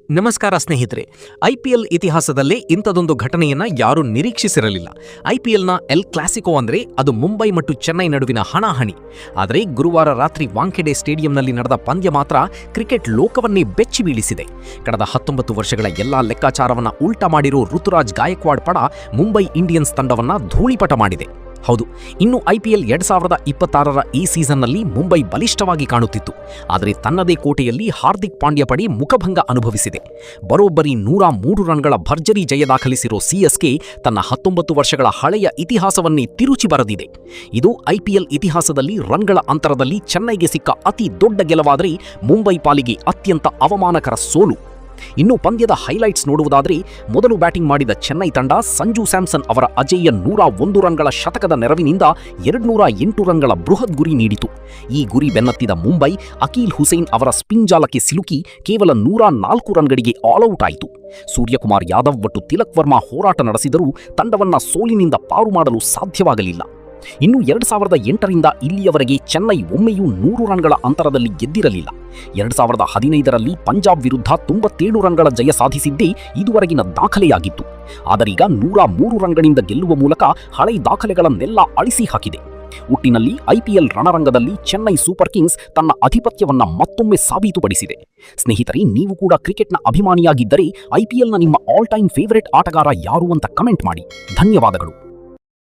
ನಮಸ್ಕಾರ ಸ್ನೇಹಿತರೆ. ಐಪಿಎಲ್ ಇತಿಹಾಸದಲ್ಲೇ ಇಂಥದೊಂದು ಘಟನೆಯನ್ನ ಯಾರೂ ನಿರೀಕ್ಷಿಸಿರಲಿಲ್ಲ. ಐಪಿಎಲ್ನ ಎಲ್ ಕ್ಲಾಸಿಕೋ ಅಂದ್ರೆ ಅದು ಮುಂಬೈ ಮತ್ತು ಚೆನ್ನೈ ನಡುವಿನ ಹಣಾಹಣಿ. ಆದರೆ ಗುರುವಾರ ರಾತ್ರಿ ವಾಂಖೆಡೆ ಸ್ಟೇಡಿಯಂನಲ್ಲಿ ನಡೆದ ಪಂದ್ಯ ಮಾತ್ರ ಕ್ರಿಕೆಟ್ ಲೋಕವನ್ನೇ ಬೆಚ್ಚಿ ಬೀಳಿಸಿದೆ. ಕಳೆದ 19 ವರ್ಷಗಳ ಎಲ್ಲಾ ಲೆಕ್ಕಾಚಾರವನ್ನ ಉಲ್ಟಾ ಮಾಡಿರೋ ಋತುರಾಜ್ ಗಾಯಕ್ವಾಡ್ ಪಡ ಮುಂಬೈ ಇಂಡಿಯನ್ಸ್ ತಂಡವನ್ನ ಧೂಳಿಪಟ ಮಾಡಿದೆ. ಹೌದು, ಇನ್ನು ಐಪಿಎಲ್ 2026ರ ಈ ಸೀಸನ್ನಲ್ಲಿ ಮುಂಬೈ ಬಲಿಷ್ಠವಾಗಿ ಕಾಣುತ್ತಿತ್ತು. ಆದರೆ ತನ್ನದೇ ಕೋಟೆಯಲ್ಲಿ ಹಾರ್ದಿಕ್ ಪಾಂಡ್ಯ ಪಡೆ ಮುಖಭಂಗ ಅನುಭವಿಸಿದೆ. ಬರೋಬ್ಬರಿ 103 ರನ್ಗಳ ಭರ್ಜರಿ ಜಯ ದಾಖಲಿಸಿರೋ ಸಿಎಸ್ಕೆ ತನ್ನ 19 ವರ್ಷಗಳ ಹಳೆಯ ಇತಿಹಾಸವನ್ನೇ ತಿರುಚಿ ಬರೆದಿದೆ. ಇದು ಐಪಿಎಲ್ ಇತಿಹಾಸದಲ್ಲಿ ರನ್ಗಳ ಅಂತರದಲ್ಲಿ ಚೆನ್ನೈಗೆ ಸಿಕ್ಕ ಅತಿ ದೊಡ್ಡ ಗೆಲುವಾದರೆ ಮುಂಬೈ ಪಾಲಿಗೆ ಅತ್ಯಂತ ಅವಮಾನಕರ ಸೋಲು. ಇನ್ನು ಪಂದ್ಯದ ಹೈಲೈಟ್ಸ್ ನೋಡುವುದಾದರೆ, ಮೊದಲು ಬ್ಯಾಟಿಂಗ್ ಮಾಡಿದ ಚೆನ್ನೈ ತಂಡ ಸಂಜು ಸ್ಯಾಮ್ಸನ್ ಅವರ ಅಜೇಯ 101 ರನ್ಗಳ ಶತಕದ ನೆರವಿನಿಂದ 208 ರನ್ಗಳ ಬೃಹತ್ ಗುರಿ ನೀಡಿತು. ಈ ಗುರಿ ಬೆನ್ನತ್ತಿದ ಮುಂಬೈ ಅಕೀಲ್ ಹುಸೇನ್ ಅವರ ಸ್ಪಿನ್ ಜಾಲಕ್ಕೆ ಸಿಲುಕಿ ಕೇವಲ 104 ರನ್ಗಳಿಗೆ ಆಲ್ಔಟ್ ಆಯಿತು. ಸೂರ್ಯಕುಮಾರ್ ಯಾದವ್ ಮತ್ತು ತಿಲಕ್ ವರ್ಮಾ ಹೋರಾಟ ನಡೆಸಿದರೂ ತಂಡವನ್ನ ಸೋಲಿನಿಂದ ಪಾರು ಮಾಡಲು ಸಾಧ್ಯವಾಗಲಿಲ್ಲ. ಇನ್ನು 2008ರಿಂದ ಇಲ್ಲಿಯವರೆಗೆ ಚೆನ್ನೈ ಒಮ್ಮೆಯೂ 100 ರನ್ಗಳ ಅಂತರದಲ್ಲಿ ಗೆದ್ದಿರಲಿಲ್ಲ. 2015ರಲ್ಲಿ ಪಂಜಾಬ್ ವಿರುದ್ಧ 97 ರನ್ಗಳ ಜಯ ಸಾಧಿಸಿದ್ದೇ ಇದುವರೆಗಿನ ದಾಖಲೆಯಾಗಿತ್ತು. ಆದರೀಗ 103 ರನ್ಗಳಿಂದ ಗೆಲ್ಲುವ ಮೂಲಕ ಹಳೆ ದಾಖಲೆಗಳನ್ನೆಲ್ಲ ಅಳಿಸಿ ಹಾಕಿದೆ. ಒಟ್ಟಿನಲ್ಲಿ ಐಪಿಎಲ್ ರಣರಂಗದಲ್ಲಿ ಚೆನ್ನೈ ಸೂಪರ್ ಕಿಂಗ್ಸ್ ತನ್ನ ಆಧಿಪತ್ಯವನ್ನ ಮತ್ತೊಮ್ಮೆ ಸಾಬೀತುಪಡಿಸಿದೆ. ಸ್ನೇಹಿತರೆ, ನೀವು ಕೂಡ ಕ್ರಿಕೆಟ್ನ ಅಭಿಮಾನಿಯಾಗಿದ್ದರೆ ಐಪಿಎಲ್ನ ನಿಮ್ಮ ಆಲ್ ಟೈಮ್ ಫೇವರೇಟ್ ಆಟಗಾರ ಯಾರು ಅಂತ ಕಮೆಂಟ್ ಮಾಡಿ. ಧನ್ಯವಾದಗಳು.